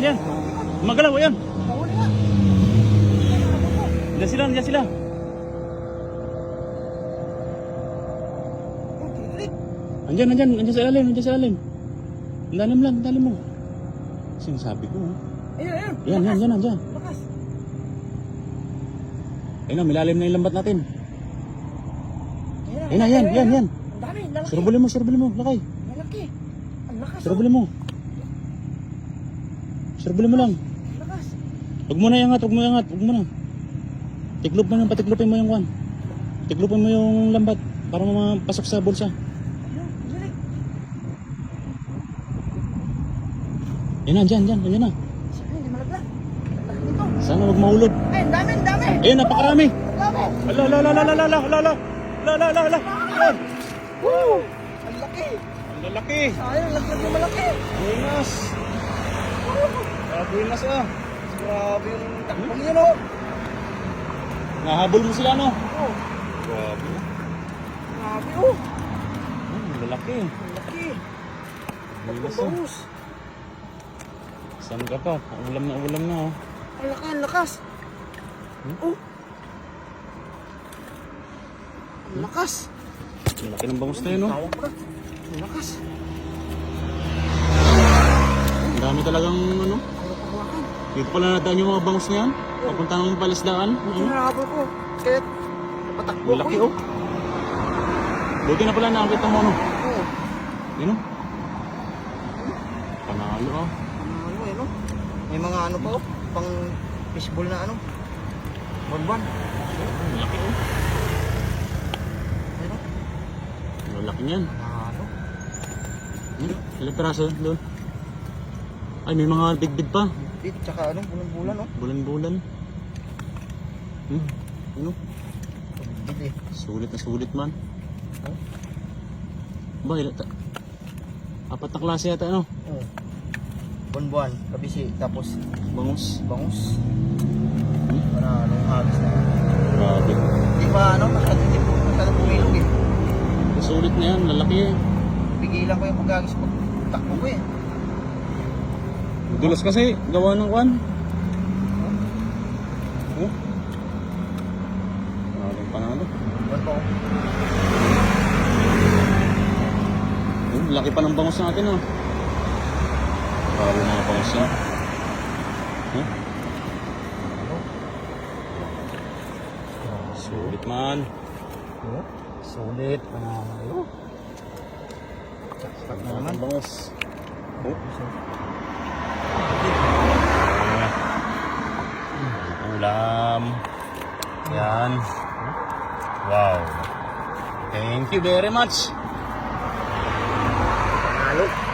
Yan. Magalaw, yan. Diyan sila. Andiyan sa ilalim. Ang dalim mo. Sinasabi ko. Yan. Lakas. Ayun na, milalim na yung lambat natin. Yan. Ang dami, lalaki. Surbulin mo, lakay. Lalaki. Ang lakas. Surbulin mo lang. Lakas. Huwag mo na iangat. Patiklopin mo yung kwan. Tiklopin mo yung lambat para mapasok sa bulsa. Dilig. Yan na, dyan na. Sana hindi malaglag. Ang laki nito. Sana huwag mahulog. Ay, ang dami. Ayun, napakarami. Ang dami. Ala. Woo! Ang laki. Ang lalaki. Sayang, laglag na malaki. Buenas. Buenas ah. Grabe yung takbong yun, oh. Nahabol mo sila, no? Oh. Grabe. Grabe, oh. Lalaki. Ang laki. Buenas ah. Bangus. Saan ka pa? Ulam na, oh. Ang lakas. Oh. Ang lakas. Ang laki ng bangus na yun, no? Tawag pa. Ang lakas. Ang dami talagang, ano? Ayaw pagwakan. Dito pala nadaan yung mga bangus na yan. Papunta ng palisdaan. Ito na habol ko. Kaya napatakbo Ang ko laki, eh. oh. Buti na pala nakakita mo, no? Oo. Yun, no? Panalo, oh. Ano eh, no? May mga ano pa, oh. Pang fishball na ano. Bonbon. Ang laki, oh. Ano? Ang laki niyan. Ano? Ilang peraso doon? Ay, may mga bigbig pa. Bit, tsaka ano, bulan-bulan, oh. Bulan-bulan. Ano? Bit eh. Sulit man. Ba, apat na klase yata, ano? Oo. Bonbon, kabisi, tapos Bangus. bangus. Para anong hagis na. Grabe. Di ba ano, masyadong bumilog eh. Sulit na yan, lalaki eh. Pigilan ko yung paghagis pag takbo ko eh. Dulas kasi, gawa ng kwan. Maraming panalo. Bon po. Laki pa ng bangus natin, oh. Grabe mga bangus yan. Sulit man. Sulit. Ano? Saksak na naman. Bangus. Ulam. Yan. Wow. Thank you very much. Halo.